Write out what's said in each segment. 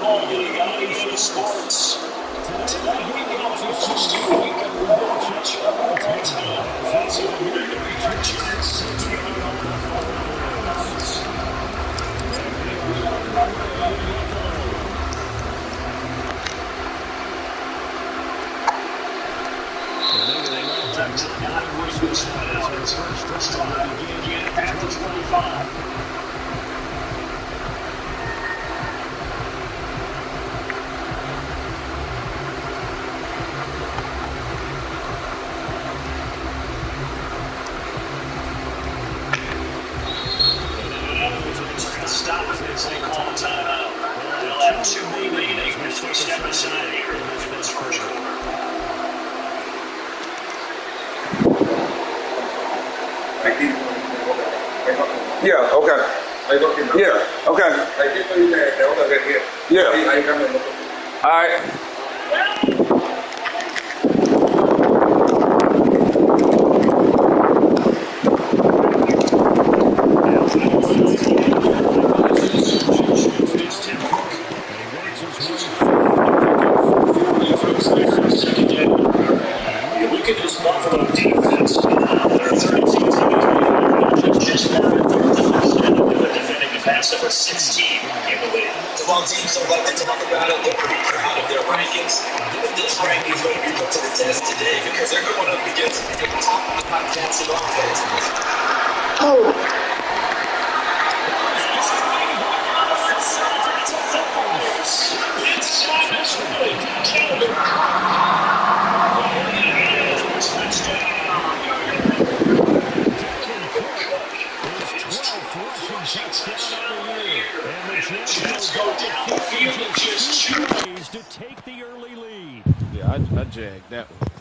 ball game on EA Sports. Tonight we welcome to Stu and rematch of our time as the New York Jets take on the Buffalo Bills. And we are underway in Buffalo. Maybe they left on top 9 Christmas as our first drive begin at the 25. Stop it as they call timeout. They'll have 2 remaining as we step aside here in this first quarter. Yeah, okay. Yeah, okay. Yeah. All right. Look at this Buffalo defense. They're 13th just about 50% of defending the pass over 16. Can't believe it. The ball teams don't like to talk about it. They're pretty proud of their rankings. This ranking is going to be put to the test today because they're going up against the top 5 Jackson offense. Oh. Jets go down the field in just 2 plays to take the early lead. Yeah, I jagged that one.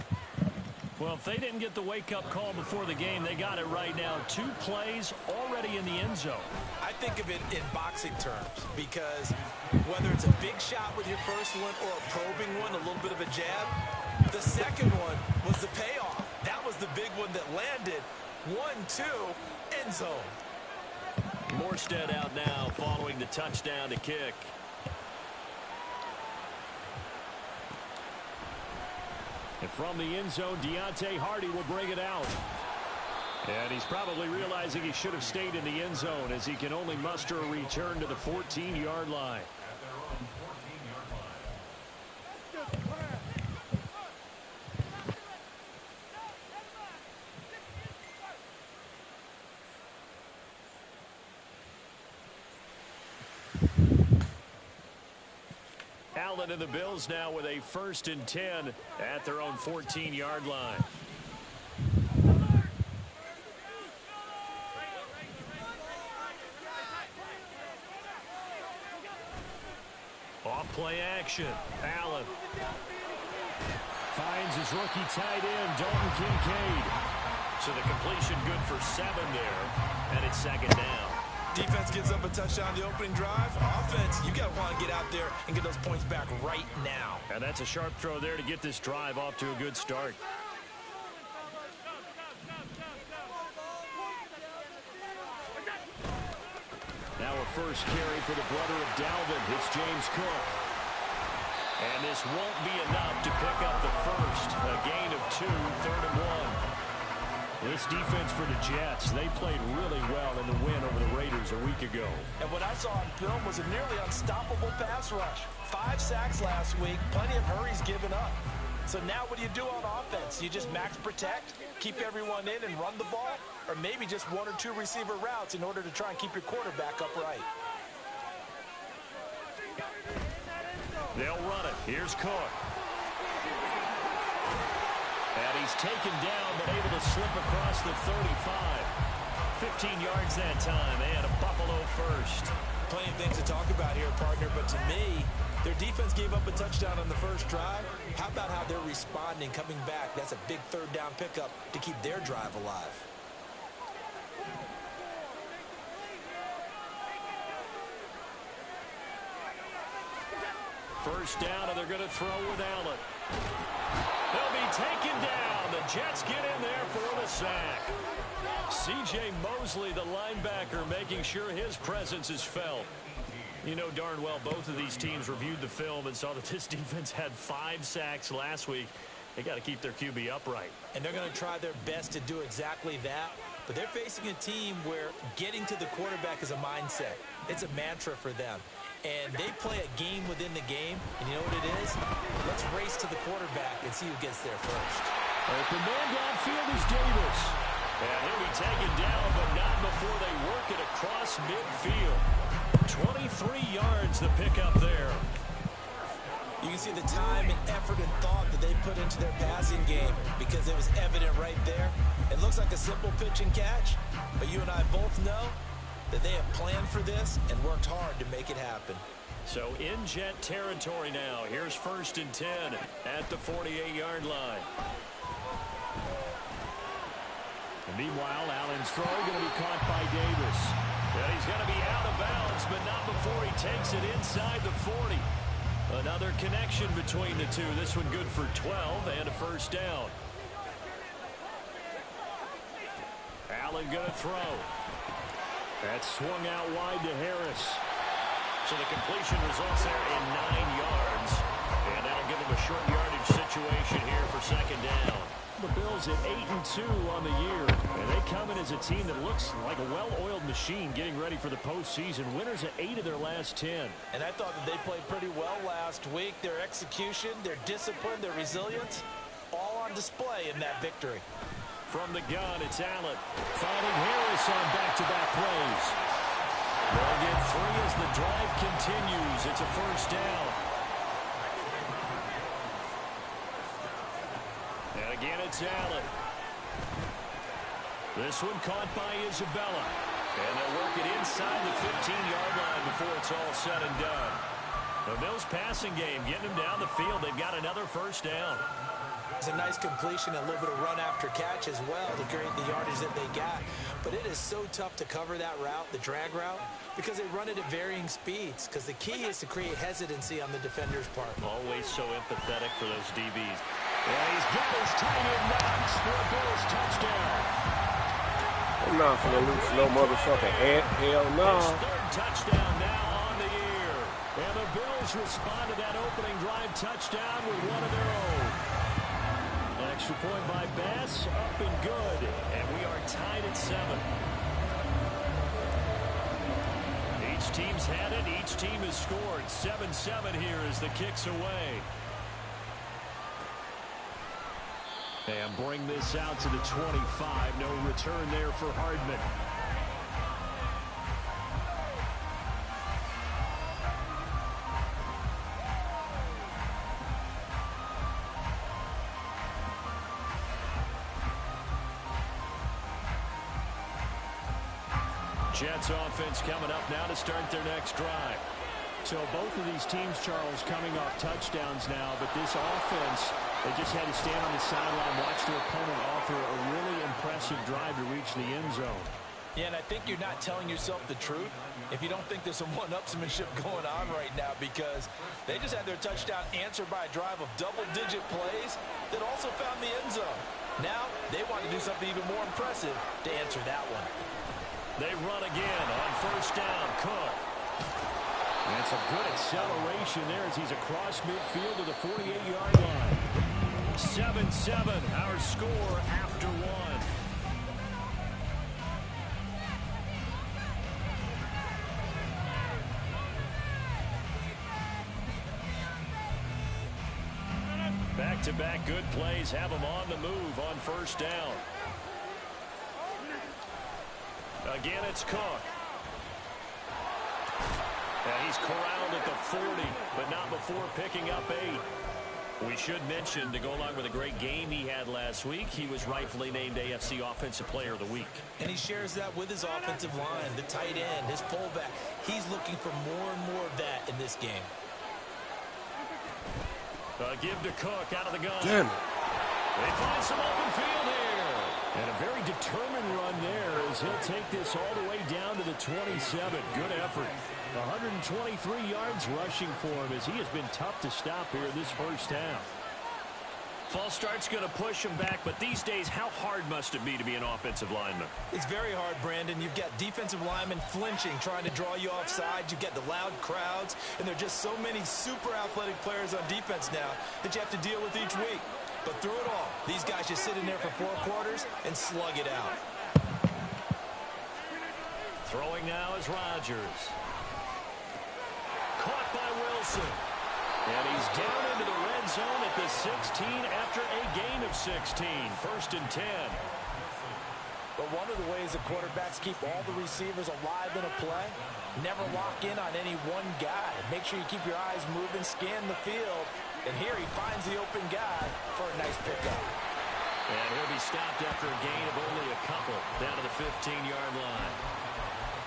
Well, if they didn't get the wake-up call before the game, they got it right now. 2 plays already in the end zone. I think of it in boxing terms because whether it's a big shot with your first one or a probing one, a little bit of a jab, the second one was the payoff. That was the big one that landed. 1-2, end zone. Morstead out now following the touchdown to kick. And from the end zone, Deontay Hardy will bring it out. And he's probably realizing he should have stayed in the end zone as he can only muster a return to the 14-yard line. Allen and the Bills now with a 1st and 10 at their own 14-yard line. Off play action. Allen finds his rookie tight end, Dalton Kincaid. So the completion good for 7 there, and it's 2nd down. Defense gives up a touchdown the opening drive. Offense, you got to want to get out there and get those points back right now. And that's a sharp throw there to get this drive off to a good start. Now a first carry for the brother of Dalvin. It's James Cook. And this won't be enough to pick up the first. A gain of 2, 3rd and 1. This defense for the Jets, they played really well in the win over the Raiders a week ago. And what I saw on film was a nearly unstoppable pass rush. 5 sacks last week, plenty of hurries given up. So now what do you do on offense? You just max protect, keep everyone in and run the ball? Or maybe just 1 or 2 receiver routes in order to try and keep your quarterback upright? They'll run it. Here's Cook. And he's taken down, but able to slip across the 35. 15 yards that time, and a Buffalo first. Plenty of things to talk about here, partner, but to me, their defense gave up a touchdown on the first drive. How about how they're responding, coming back? That's a big 3rd down pickup to keep their drive alive. First down, and they're going to throw with Allen. They'll be taken down. The Jets get in there for the sack. C.J. Mosley, the linebacker, making sure his presence is felt. You know darn well both of these teams reviewed the film and saw that this defense had 5 sacks last week. They got to keep their QB upright. And they're going to try their best to do exactly that. But they're facing a team where getting to the quarterback is a mindset. It's a mantra for them. And they play a game within the game. And you know what it is? Let's race to the quarterback and see who gets there first. Open man downfield is Davis. And he'll be taken down, but not before they work it across midfield. 23 yards the pickup there. You can see the time and effort and thought that they put into their passing game because it was evident right there. It looks like a simple pitch and catch, but you and I both know that they have planned for this and worked hard to make it happen. So in Jet territory now. Here's 1st and 10 at the 48-yard line. And meanwhile, Allen's throw going to be caught by Davis. And he's going to be out of bounds, but not before he takes it inside the 40. Another connection between the two. This one good for 12 and a 1st down. Allen going to throw. That's swung out wide to Harris. So the completion results there in 9 yards. And that'll give him a short yardage situation here for 2nd down. The Bills at 8-2 on the year. And they come in as a team that looks like a well-oiled machine getting ready for the postseason. Winners at 8 of their last 10. And I thought that they played pretty well last week. Their execution, their discipline, their resilience, all on display in that victory. From the gun, it's Allen. Finding Harris on back-to-back plays. They'll get 3 as the drive continues. It's a 1st down. And again, it's Allen. This one caught by Isabella. And they'll work it inside the 15-yard line before it's all said and done. The Bills passing game, getting them down the field. They've got another 1st down. It's a nice completion, a little bit of run after catch as well to create the yardage that they got. But it is so tough to cover that route, the drag route, because they run it at varying speeds. Because the key is to create hesitancy on the defender's part. Always so empathetic for those DBs. And he's got his tight end Knox for a Bills touchdown. I'm not going to lose no motherfucking ant. Hell no. His 3rd touchdown now on the year. And the Bills respond to that opening drive touchdown with one of their own. Extra point by Bass, up and good. And we are tied at 7. Each team's had it. Each team has scored. 7-7 here as the kick's away. And bring this out to the 25. No return there for Hardman. Jets offense coming up now to start their next drive. So both of these teams, Charles, coming off touchdowns now, but this offense, they just had to stand on the sideline, watch their opponent offer a really impressive drive to reach the end zone. Yeah, and I think you're not telling yourself the truth if you don't think there's some one-upsmanship going on right now, because they just had their touchdown answered by a drive of double-digit plays that also found the end zone. Now they want to do something even more impressive to answer that one. They run again on 1st down. Cook. And it's a good acceleration there as he's across midfield to the 48-yard line. 7-7, our score after 1. Back-to-back good plays have them on the move on 1st down. Again, it's Cook. And he's corralled at the 40, but not before picking up 8. We should mention, to go along with a great game he had last week, he was rightfully named AFC Offensive Player of the Week. And he shares that with his offensive line, the tight end, his fullback. He's looking for more and more of that in this game. Give to Cook out of the gun. Damn it. They find some open field here. And a very determined run there as he'll take this all the way down to the 27. Good effort. 123 yards rushing for him as he has been tough to stop here this 1st half. False start's going to push him back, but these days, how hard must it be to be an offensive lineman? It's very hard, Brandon. You've got defensive linemen flinching, trying to draw you offside. You've got the loud crowds, and there are just so many super athletic players on defense now that you have to deal with each week. But through it all, these guys just sit in there for 4 quarters and slug it out. Throwing now is Rodgers. Caught by Wilson. And he's down into the red zone at the 16 after a gain of 16. 1st and 10. But one of the ways that quarterbacks keep all the receivers alive in a play, never lock in on any one guy. Make sure you keep your eyes moving, scan the field. And here he finds the open guy for a nice pickup. And he'll be stopped after a gain of only a couple down to the 15-yard line.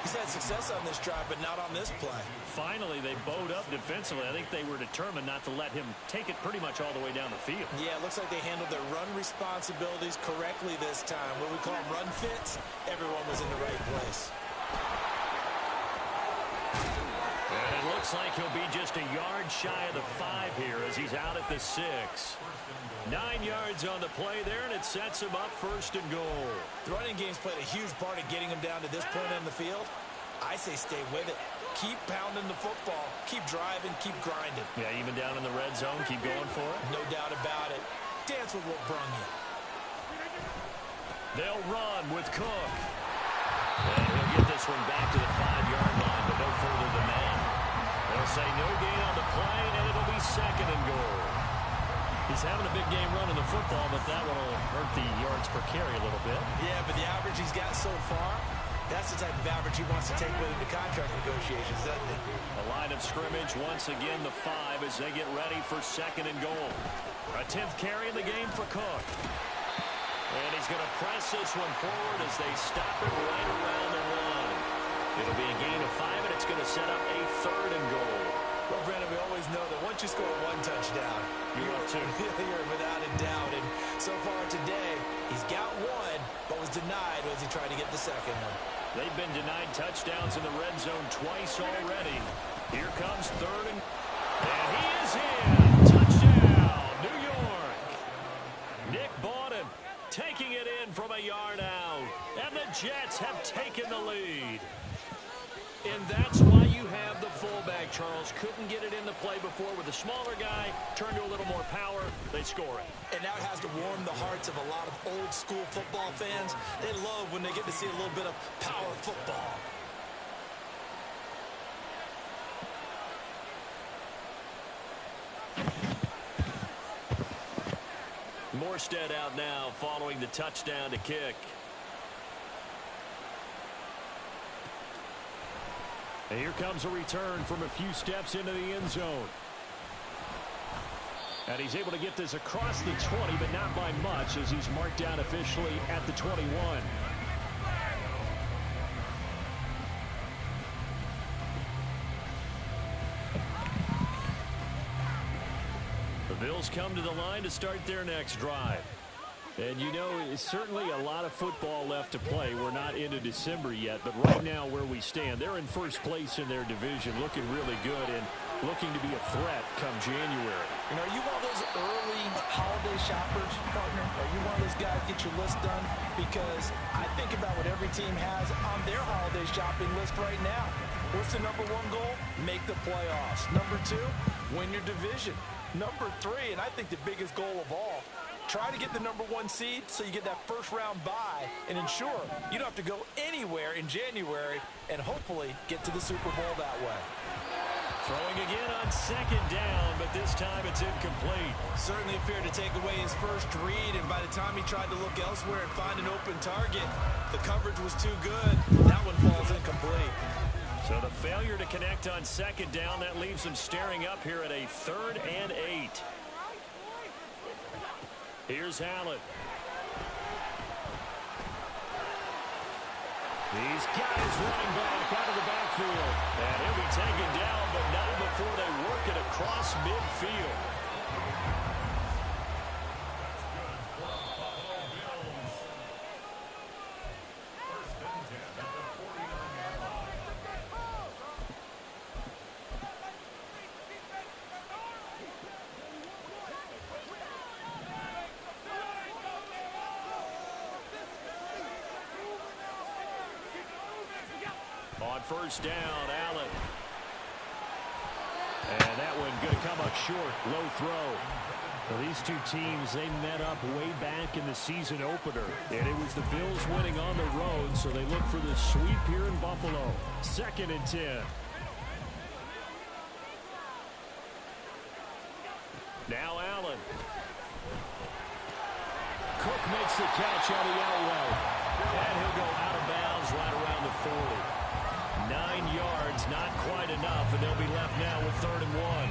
He's had success on this drive, but not on this play. Finally, they bowed up defensively. I think they were determined not to let him take it pretty much all the way down the field. Yeah, it looks like they handled their run responsibilities correctly this time. What we call run fits, everyone was in the right place. And it looks like he'll be just a yard shy of the 5 here as he's out at the 6. 9 yards on the play there, and it sets him up 1st and goal. The running game's played a huge part in getting him down to this point on the field. I say stay with it. Keep pounding the football. Keep driving. Keep grinding. Yeah, even down in the red zone, keep going for it. No doubt about it. Dance with what brung you. They'll run with Cook. And he'll get this one back to the 5-yard line, but no further than that. They'll say no gain on the play, and it'll be 2nd and goal. He's having a big game running the football, but that one will hurt the yards per carry a little bit. Yeah, but the average he's got so far, that's the type of average he wants to take with him to contract negotiations, doesn't it? A line of scrimmage, once again the 5 as they get ready for 2nd and goal. A 10th carry in the game for Cook. And he's going to press this one forward as they stop it right around the line. It'll be a gain of 5, and it's going to set up a 3rd and goal. Well, Brandon, we always know that once you score 1 touchdown, you're without a doubt. And so far today, he's got 1, but was denied as he tried to get the 2nd one. They've been denied touchdowns in the red zone twice already. Here comes 3rd and he is in. Touchdown, New York. Nick Bawden taking it in from a yard out. And the Jets have taken the lead. And that's why you have the fullback, Charles. Couldn't get it in the play before with a smaller guy. Turned to a little more power. They score it. And now it has to warm the hearts of a lot of old-school football fans. They love when they get to see a little bit of power football. Morstead out now following the touchdown to kick. And here comes a return from a few steps into the end zone. And he's able to get this across the 20, but not by much as he's marked down officially at the 21. The Bills come to the line to start their next drive. And you know, it's certainly a lot of football left to play. We're not into December yet, but right now where we stand, they're in first place in their division, looking really good and looking to be a threat come January. And are you one of those early holiday shoppers, partner? Are you one of those guys get your list done? Because I think about what every team has on their holiday shopping list right now. What's the number 1 goal? Make the playoffs. Number 2, win your division. Number 3, and I think the biggest goal of all, try to get the number 1 seed so you get that first-round bye and ensure you don't have to go anywhere in January and hopefully get to the Super Bowl that way. Throwing again on 2nd down, but this time it's incomplete. Certainly appeared to take away his first read, and by the time he tried to look elsewhere and find an open target, the coverage was too good. That one falls incomplete. So the failure to connect on 2nd down, that leaves them staring up here at a 3rd and 8. Here's Hallett. These guys running back out of the backfield. And he'll be taken down, but not before they work it across midfield. on first down. Allen. And that one going to come up short. Low throw. Well, these two teams, they met up way back in the season opener. And it was the Bills winning on the road, so they look for the sweep here in Buffalo. 2nd and 10. Now Allen. Cook makes the catch out of the out route. And he'll go out of bounds right around the 40. 9 yards, not quite enough, and they'll be left now with 3rd and 1.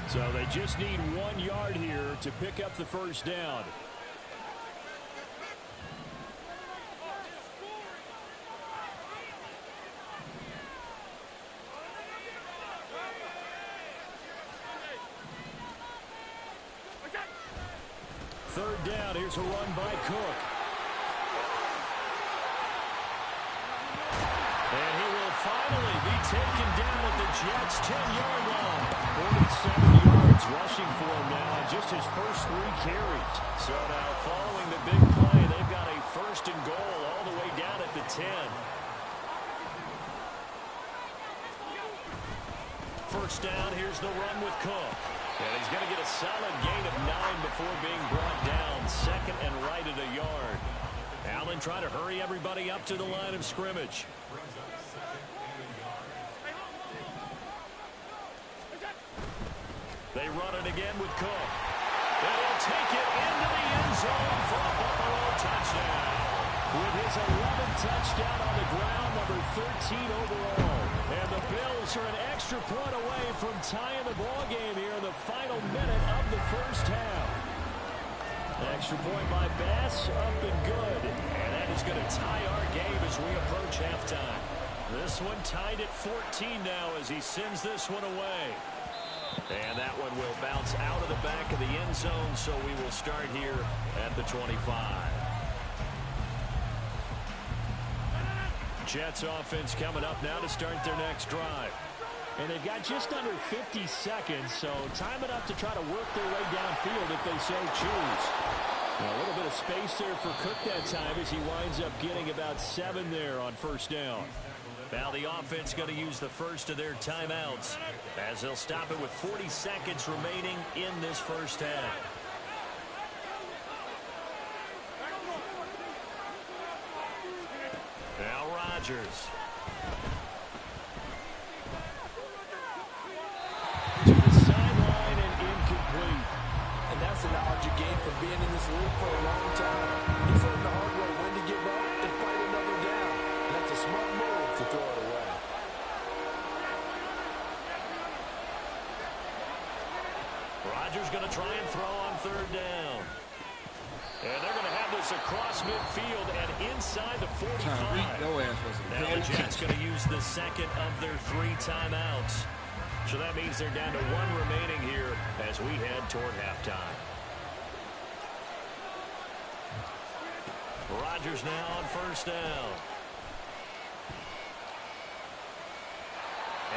So they just need 1 yard here to pick up the first down. Third down, here's a run by Cook. And he will finally be taken down at the Jets' 10-yard line. 47 yards rushing for him now on just his first 3 carries. So now following the big play, they've got a 1st and goal all the way down at the 10. First down, here's the run with Cook. And he's going to get a solid gain of 9 before being brought down. 2nd and right at a yard. Allen trying to hurry everybody up to the line of scrimmage. They run it again with Cook. And he'll take it into the end zone for a Buffalo touchdown. With his 11th touchdown on the ground, number 13 overall. And the Bills are an extra point away from tying the ball game here in the final minute of the first half. Extra point by Bass, up and good. And that is going to tie our game as we approach halftime. This one tied at 14 now as he sends this one away. And that one will bounce out of the back of the end zone, so we will start here at the 25. Jets offense coming up now to start their next drive. And they've got just under 50 seconds, so time enough to try to work their way downfield if they so choose. Now, a little bit of space there for Cook that time as he winds up getting about 7 there on first down. Now the offense going to use the first of their timeouts as they'll stop it with 40 seconds remaining in this first half. Now Rodgers. To the sideline and incomplete. And that's the knowledge you gain from being in this league for a long time. You've learned the hard way when to give up and fight another down. And that's a smart move to throw it away. Rodgers going to try and throw on 3rd down. And they're going to have this across midfield and inside the 45. Now the Jets going to use the 2nd of their 3 timeouts. So that means they're down to 1 remaining here as we head toward halftime. Rodgers now on first down.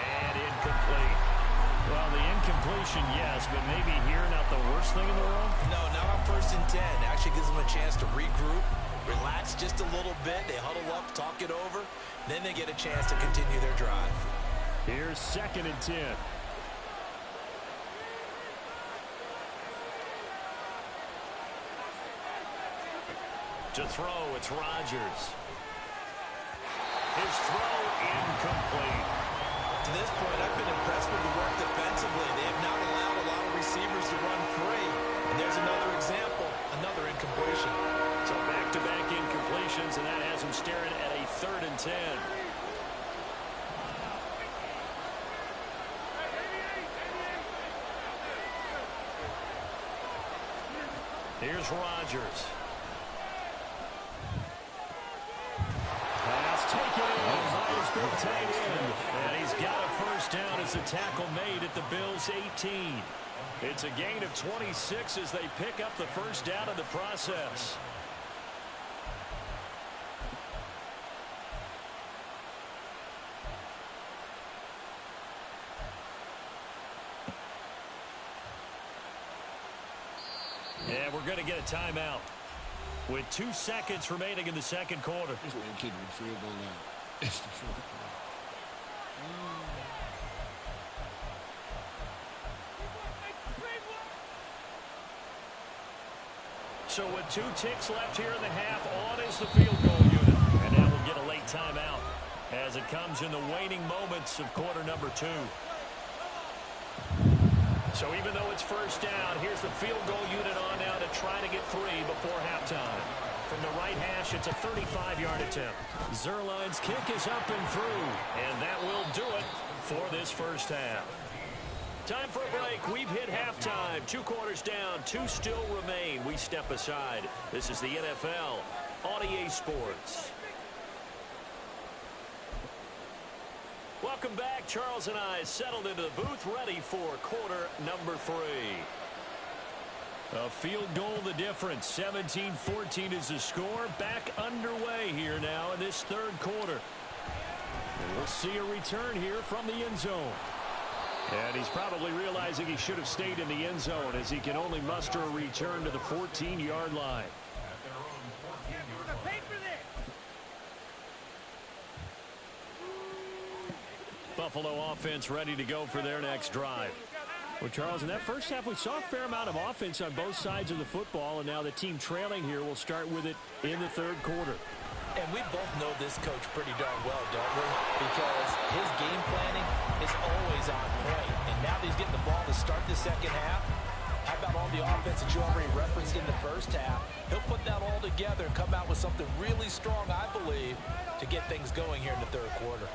And incomplete. Well, the incompletion, yes, but maybe here not the worst thing in the world? No, not on 1st and 10. Actually gives them a chance to regroup, relax just a little bit. They huddle up, talk it over. Then they get a chance to continue their drive. Here's 2nd and 10. To throw, it's Rodgers. His throw incomplete. To this point, I've been impressed with the work defensively. They have not allowed a lot of receivers to run free. And there's another example, another incompletion. So back-to-back incompletions, and that has him staring at a 3rd and 10. Here's Rodgers. Pass taken in by his big tight end. And he's got a first down as the tackle made at the Bills' 18. It's a gain of 26 as they pick up the first down in the process. And we're going to get a timeout with 2 seconds remaining in the second quarter. This man kicking the field goal now. It's the fourth quarter. So with 2 ticks left here in the half, on is the field goal unit. And now we'll get a late timeout as it comes in the waning moments of quarter number 2. So even though it's first down, here's the field goal unit on now to try to get 3 before halftime. From the right hash, it's a 35-yard attempt. Zuerlein's kick is up and through, and that will do it for this first half. Time for a break. We've hit halftime. 2 quarters down. 2 still remain. We step aside. This is the NFL on EA Sports. Welcome back. Charles and I settled into the booth, ready for quarter number 3. A field goal the difference. 17-14 is the score. Back underway here now in this third quarter. And we'll see a return here from the end zone. And he's probably realizing he should have stayed in the end zone as he can only muster a return to the 14-yard line. Buffalo offense ready to go for their next drive. Well, Charles, in that first half, we saw a fair amount of offense on both sides of the football, and now the team trailing here will start with it in the third quarter. And we both know this coach pretty darn well, don't we? Because his game planning is always on point. And now that he's getting the ball to start the second half, how about all the offense that you already referenced in the first half? He'll put that all together and come out with something really strong, I believe, to get things going here in the third quarter.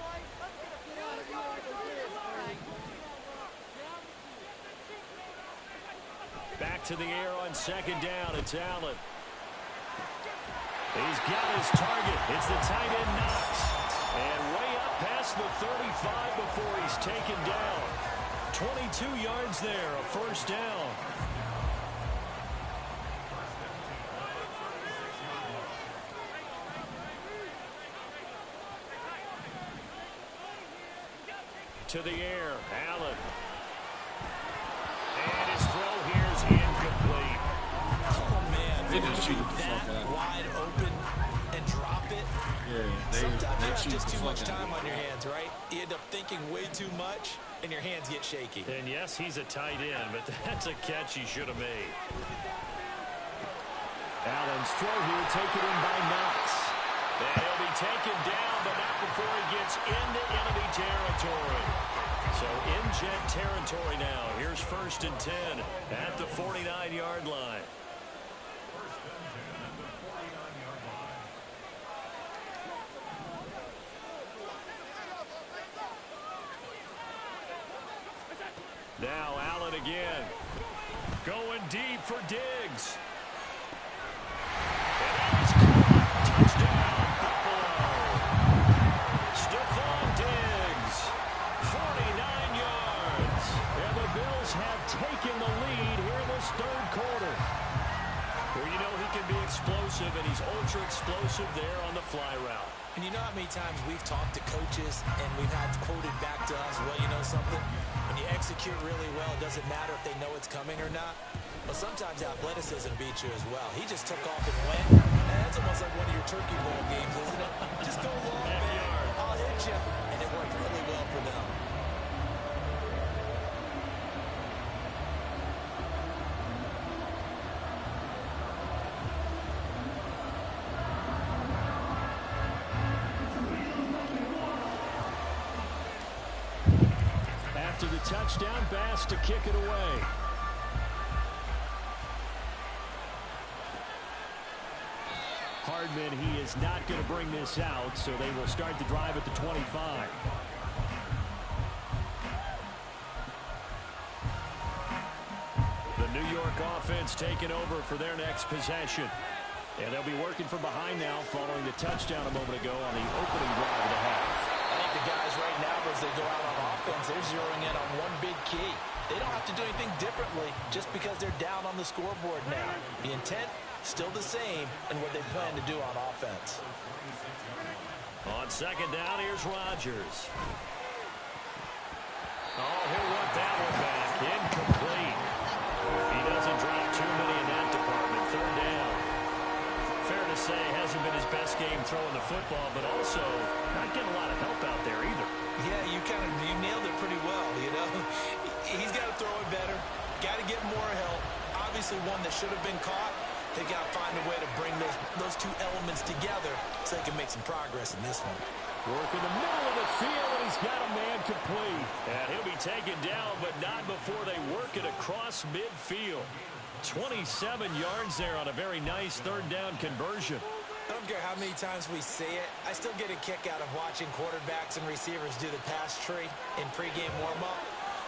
Back to the air on second down. It's Allen. He's got his target. It's the tight end Knox. And way up past the 35 before he's taken down. 22 yards there, a first down. To the air, Allen. And his throw here is incomplete. Oh, man. They just cheated the fuck That out. wide open and drop it. Yeah, Sometimes you they have cheated just the too fuck much out. time on your hands, right? You end up thinking way too much, and your hands get shaky. And yes, he's a tight end, but that's a catch he should have made. Allen's throw here taken in by Knox. And he'll be taken down, but not before he gets into enemy territory. So in Jet territory now. Here's 1st and 10 at the 49-yard line. Now Allen again. Going deep for Diggs. And he's caught. Touchdown, Buffalo. Stephon Diggs. 49 yards. And the Bills have taken the lead here in this third quarter. Well, you know he can be explosive, and he's ultra-explosive there on the fly route. And you know how many times we've talked to coaches and we've had quoted back to us, well, you know something? When you execute really well, it doesn't matter if they know it's coming or not. But sometimes athleticism beats you as well. He just took off and went. And that's almost like one of your Turkey Bowl games, isn't it? Just go long, man. I'll hit you. And it worked really well for them. After the touchdown, Bass to kick it away. Hardman, he is not going to bring this out, so they will start the drive at the 25. The New York offense taking over for their next possession. And they'll be working from behind now following the touchdown a moment ago on the opening drive of the half. I think the guys right now, as they go out on offense, they're zeroing in on one big key. They don't have to do anything differently just because they're down on the scoreboard now. The intent, still the same, and what they plan to do on offense. On second down, here's Rodgers. Oh, he'll want that one back. Incomplete. He doesn't drop too many in that department. to say hasn't been his best game throwing the football, but also not getting a lot of help out there either. Yeah, you nailed it pretty well, you know. He's got to throw it better. Got to get more help. Obviously one that should have been caught. They got to find a way to bring those two elements together so they can make some progress in this one. Work in the middle of the field, and he's got a man complete. And he'll be taken down, but not before they work it across midfield. 27 yards there on a very nice third down conversion. I don't care how many times we see it. I still get a kick out of watching quarterbacks and receivers do the pass tree in pregame warm-up.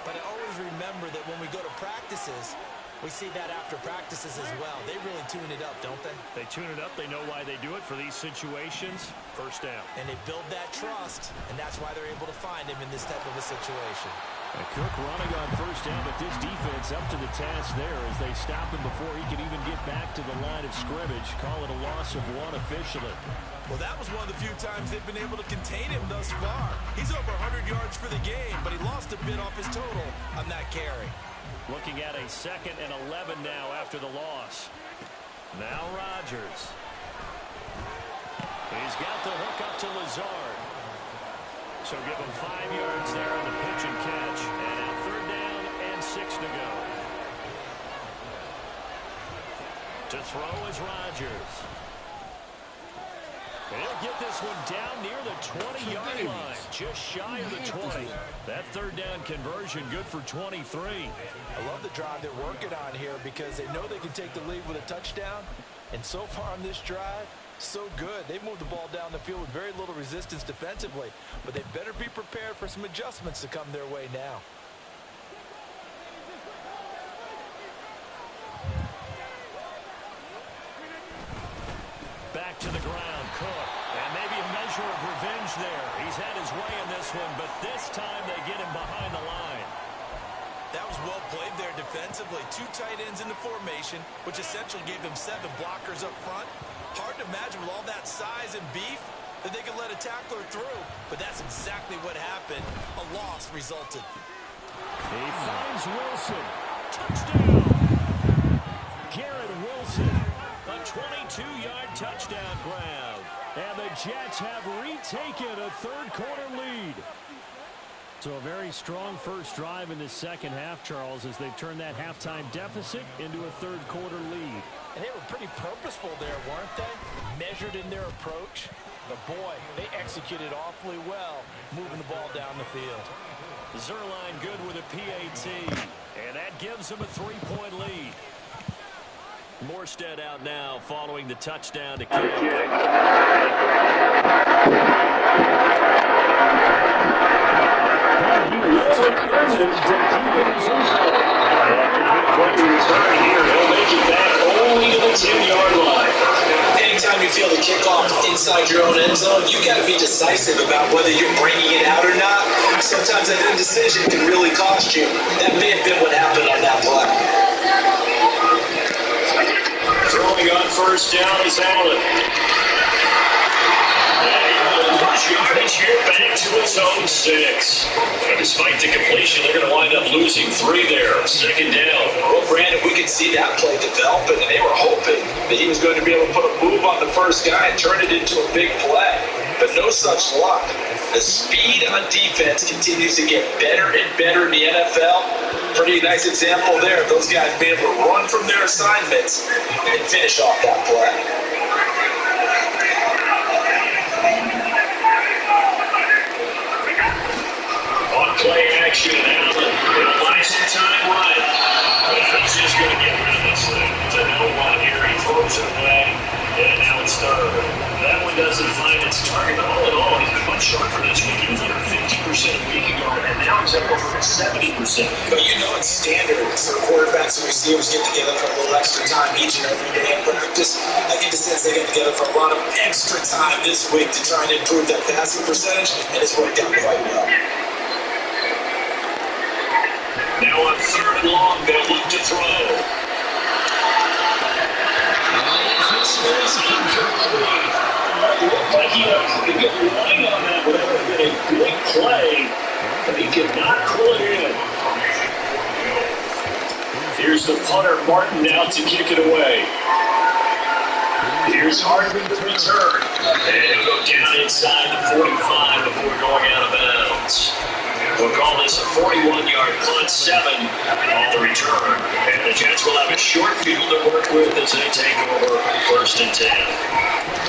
But I always remember that when we go to practices, we see that after practices as well. They really tune it up, don't they? They tune it up. They know why they do it for these situations. First down. And they build that trust, and that's why they're able to find him in this type of a situation. And Cook running on first down, but this defense up to the task there as they stop him before he can even get back to the line of scrimmage. Call it a loss of 1 officially. Well, that was one of the few times they've been able to contain him thus far. He's over 100 yards for the game, but he lost a bit off his total on that carry. Looking at a 2nd and 11 now after the loss. Now Rodgers. He's got the hook up to Lazard. So give him 5 yards there on the pitch and catch. And now 3rd down and 6 to go. To throw is Rodgers. He'll get this one down near the 20-yard line, just shy of the 20. That 3rd down conversion good for 23. I love the drive they're working on here because they know they can take the lead with a touchdown. And so far on this drive, so good. They've moved the ball down the field with very little resistance defensively. But they better be prepared for some adjustments to come their way now. Back to the ground, Cook. And maybe a measure of revenge there. He's had his way in this one, but this time they get him behind the line. That was well played there defensively. 2 tight ends in the formation, which essentially gave them 7 blockers up front. Hard to imagine with all that size and beef that they could let a tackler through, but that's exactly what happened. A loss resulted. He finds Wilson. Touchdown! Garrett Wilson. A 22-yard touchdown grab. And the Jets have retaken a third-quarter lead. So a very strong first drive in the second half, Charles, as they've turned that halftime deficit into a third-quarter lead. And they were pretty purposeful there, weren't they? Measured in their approach. But, boy, they executed awfully well, moving the ball down the field. Zuerlein good with a PAT. And that gives them a 3-point lead. Morstead out now following the touchdown to kick. Anytime you feel the kickoff inside your own end zone, you got to be decisive about whether you're bringing it out or not. Sometimes that indecision can really cost you. That may have been what happened on that play. Throwing on first down is Allen. Yardage here back to its own 6. And despite the completion, they're going to wind up losing 3 there. 2nd down. Well, Brandon, we could see that play developing, and they were hoping that he was going to be able to put a move on the first guy and turn it into a big play. But no such luck. The speed on defense continues to get better and better in the NFL. Pretty nice example there of those guys being able to run from their assignments and finish off that play. Play action, Allen. He'll buy some time right. He's just going to get rid of this thing. To no one here. He throws it away. And now it's 3rd. That one doesn't find its target. All in all, he's been much sharper this week. He was under 50% a week ago, and now he's up over 70%. But you know it's standard for quarterbacks and receivers get together for a little extra time each and every day in practice. I get the sense they get together for a lot of extra time this week to try and improve that passing percentage, and it's worked out quite well. Now on 3rd and long, they'll look to throw. This is incomplete. Looked like he had a pretty good line on that. Would have been a big play, but he could not pull it in. Here's the punter, Martin, out to kick it away. Here's Hardman to return. And he'll go down inside the 45 before going out of bounds. We'll call this a 41-yard punt, 7 on the return. And the Jets will have a short field to work with as they take over 1st and 10.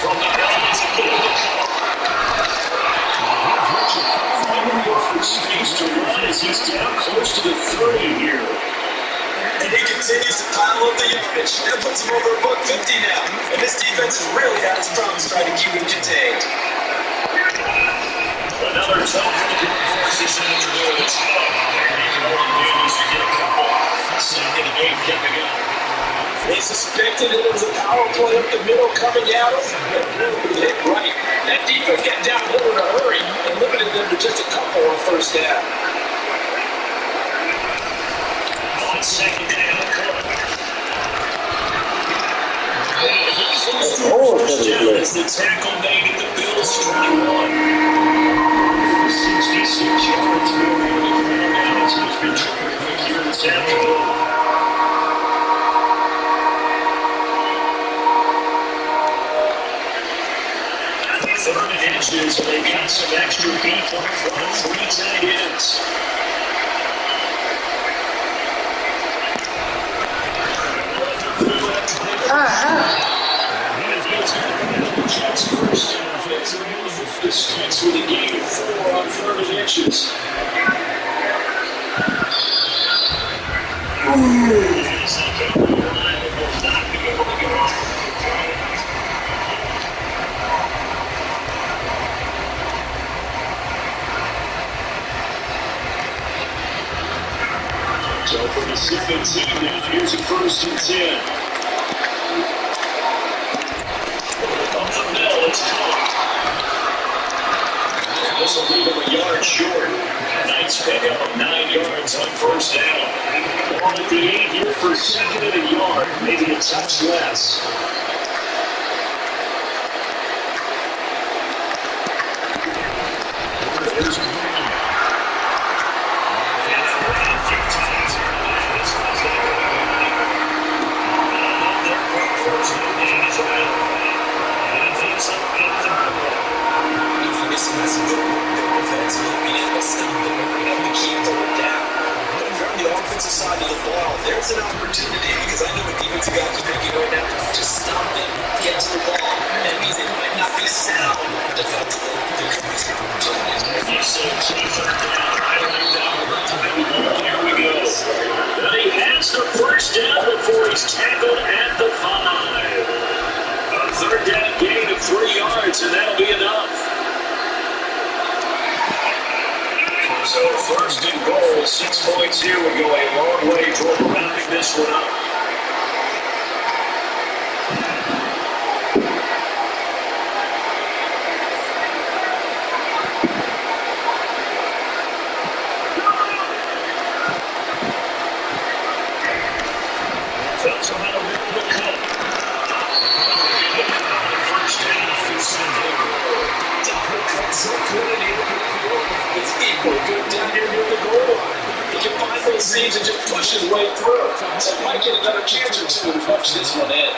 From the gun, it's a continues to run as he's down close to the 30 here. And he continues to pile up the yardage. That puts him over $150 now. And this defense has really had its problems trying to keep him contained. Another tough forces in the woods. To get a couple. 2nd and 8 coming up. They suspected it was a power play up the middle coming at him. And hit right. That defense got downhill in a hurry and limited them to just a couple on 1st down. On 2nd down, Cook. First down is the tackle made at the Bills 21. 66 yards more on the ground now. It's been terrific here this afternoon. Third and inches, and they got some extra beef on front. 3 tight ends. Jets first distance with a gain of 4 on 3rd and inches. So for the 17 now, here's a 1st and 10. Up the middle, it's caught. This will leave him a yard short. Nice pickup of 9 yards on 1st down. Ball at the 8 here for 2nd and a yard, maybe a touch less. There's an opportunity because I know what defensive guys are thinking right now. Just stop them, get to the ball. That means they might not be sound defensively. There could be some opportunities. Here we go. And he has the 1st down before he's tackled at the 5. A 3rd down gain of 3 yards, and that'll be enough. So 1st and goal, 6 points here will go a long way toward rounding this one up. Tells him how to run the cut. 1st down. Double cut so good. It's equal good down here near the goal line. He can find those seams and just push his way through. So he might get another chance or 2 to punch this one in.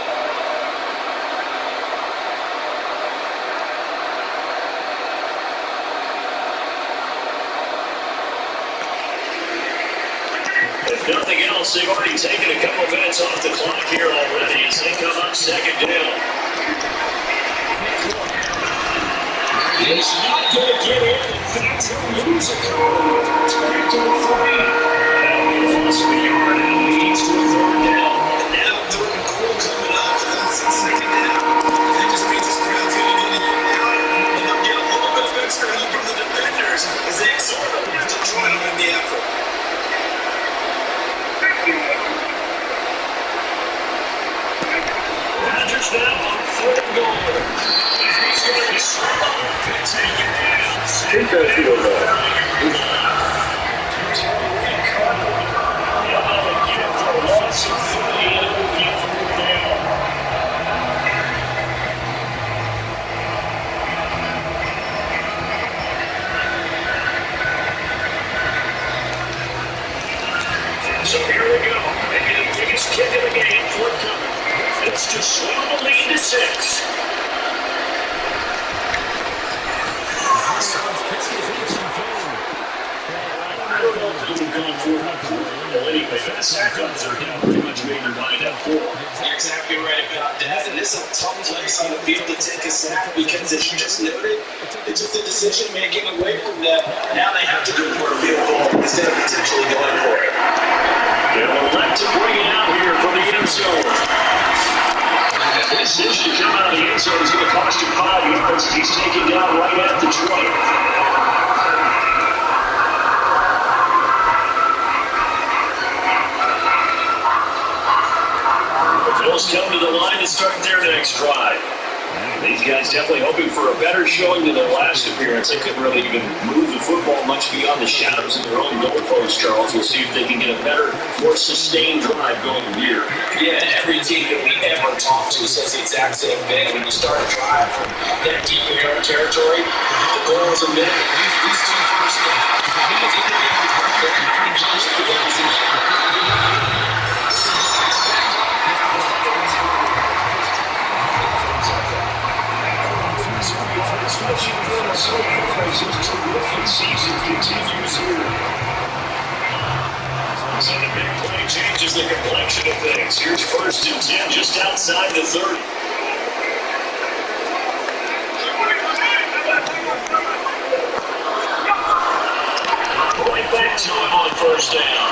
If nothing else, they've already taken a couple minutes off the clock here already as they come up 2nd down. He's not going to get in. In fact, he'll lose a couple. It's back to the 3. That'll be a loss of a yard and leads to a 3rd down. And now 3rd and goal coming up. That's 2nd down. That just means this crowd's going to get a little louder. And they'll get a little bit of extra help from the defenders as they sort of have to join them in the effort. Rodgers now on 3rd and goal. He's going to stop and take it down. Take that field goal. So here we go. Maybe the biggest kick of the game forthcoming. It's to swing the lead to 6. I don't know if he would have gone for it on 4th and goal anyway, but a sack on 3rd down pretty much made your mind up for him. You're exactly right about that, and this is a tough place on the field to take a sack because, as you just noted, it's just a decision making away from them. Now they have to go for a field goal instead of potentially going for it. They'll elect to bring it out here from the end zone. And this decision to come out of the end zone is going to cost you 5 yards. He's taken down right at the 20. Bills come to the line to start their next drive. These guys definitely hoping for a better showing than their last appearance. They couldn't really even move the football much beyond the shadows of their own goalposts, Charles. We'll see if they can get a better, more sustained drive going here. Yeah, every team that we ever talk to says the exact same thing. When you start a drive from that deep in your own territory, the goal is a minute. These two first downs. Season continues here. So the big play changes the complexion of things. Here's 1st and 10 just outside the 30. Right back to him on 1st down.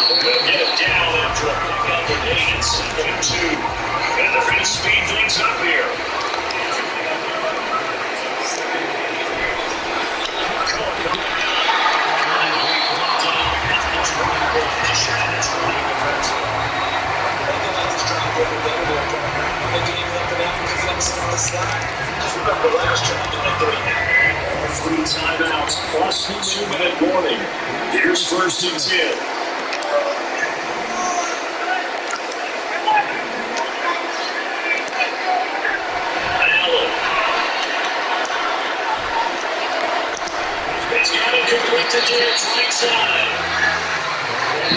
They'll get it down after a pickup of 8 and 2nd and 2. And they're going to speed things up here. Three timeouts plus the 2-minute warning. Here's 1st and 10. Allen. He's got it complete to James right side.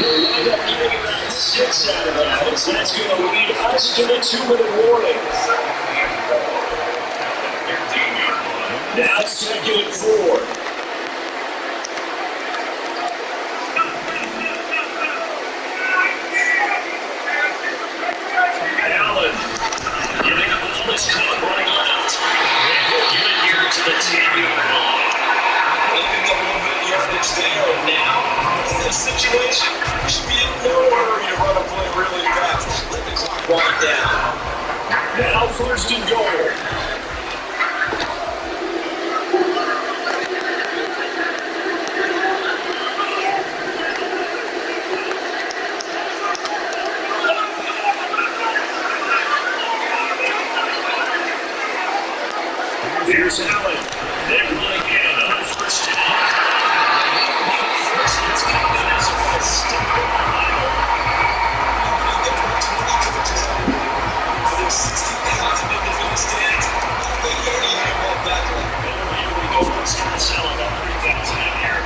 We'll wind up getting about 6 out of that, as that's going to lead us to the 2-minute warning. Now 2nd and 4. Allen giving up all this caught right left. And we'll get it here to the 10-yard line. Picking up a little bit of yardage there, and now, in this situation, you should be in no hurry to run a play really fast. Let the clock wind down. Now 1st and goal. Here's Allen. They're playing again on 1st down. First gets counted as a first. There's 60,000 in the stands. They already have that back line. Here we go. First and selling about 3,000 in here.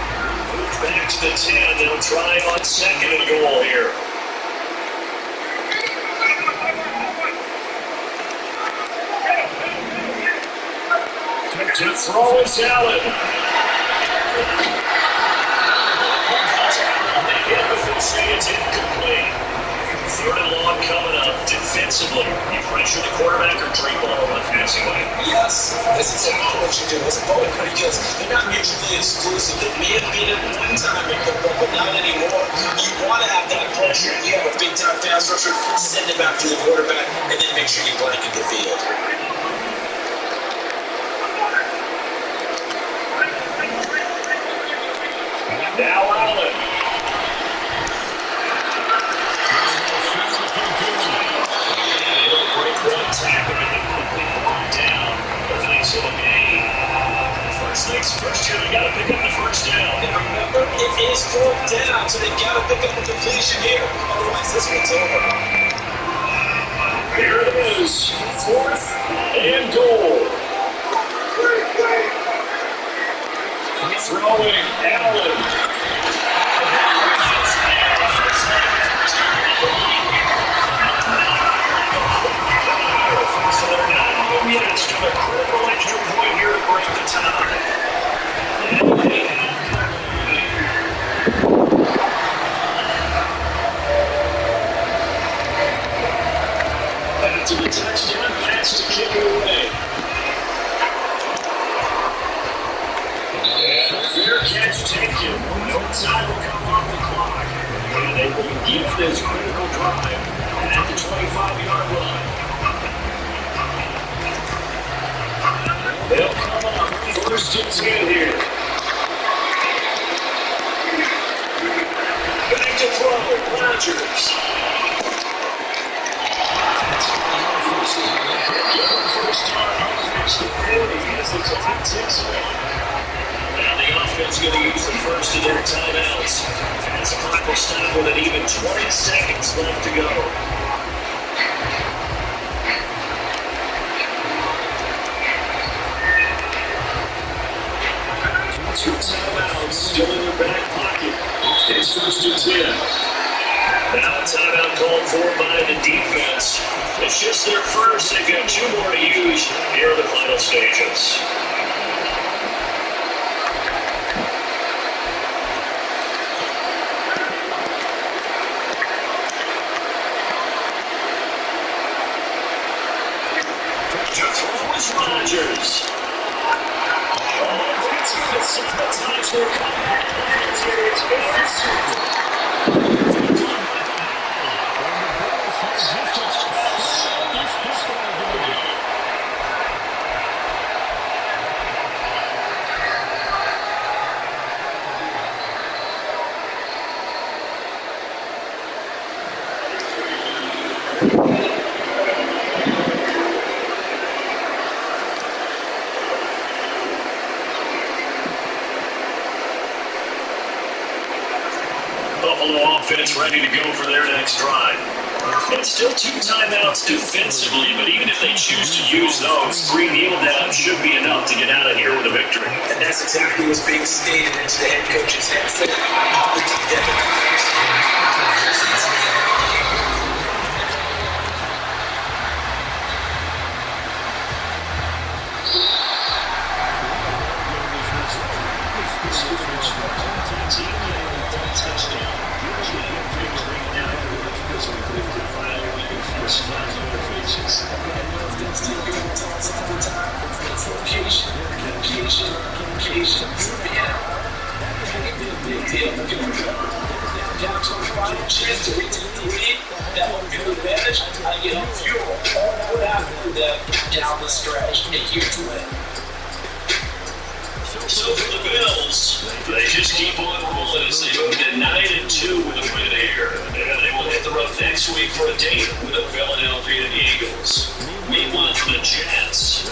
Move back to the 10. They'll try on 2nd and goal here. To throw is Allen. They hit with it, say it's incomplete. 3rd and long coming up. Defensively, you pressure the quarterback or trade ball on the passing lane. Yes, that's exactly what you do. It's both because they're not mutually exclusive. They may have been at one time in football, but not anymore. You want to have that pressure. You have a big-time pass rusher, send it back to the quarterback, and then make sure you blanket the field. Now Allen. Great run tackle and then quickly brought down. A nice little gain. First things first here, they got to pick up the 1st down. And remember, it is 4th down, so they got to pick up the completion here. Otherwise, this one's over. Here it is. 4th and goal. Throwing Allen. Jets to the critical extra point here to break the tie. Back to the touchdown pass to kick it away. And a fair catch taken. No time will come off the clock. And they will begin this critical drive at the 25-yard line. They'll come up first and 10 here. Back to throw, Rodgers. First time offense to 40 as the clock ticks away. Now the offense going to use the first of their timeouts as the clock will stop with an even 20 seconds left to go. Two timeouts still in their back pocket. It's first and 10. Now a timeout called for by the defense. It's just their first. They've got 2 more to use here in the final stages. To throw is Rodgers. Times will come back. Buffalo offense ready to go for their next drive. It's still 2 timeouts defensively, but even if they choose to use those, 3 kneel downs should be enough to get out of here with a victory. And that's exactly what's being stated into the head coach's head. Chance to retake the lead, that will give the advantage. I get on fuel. What happened to them down the stretch? A huge win. So for the Bills, they just keep on rolling as they move to 9-2 with a win here. And they will hit the road next week for a date with the Philadelphia Eagles. Meanwhile, for the Jets,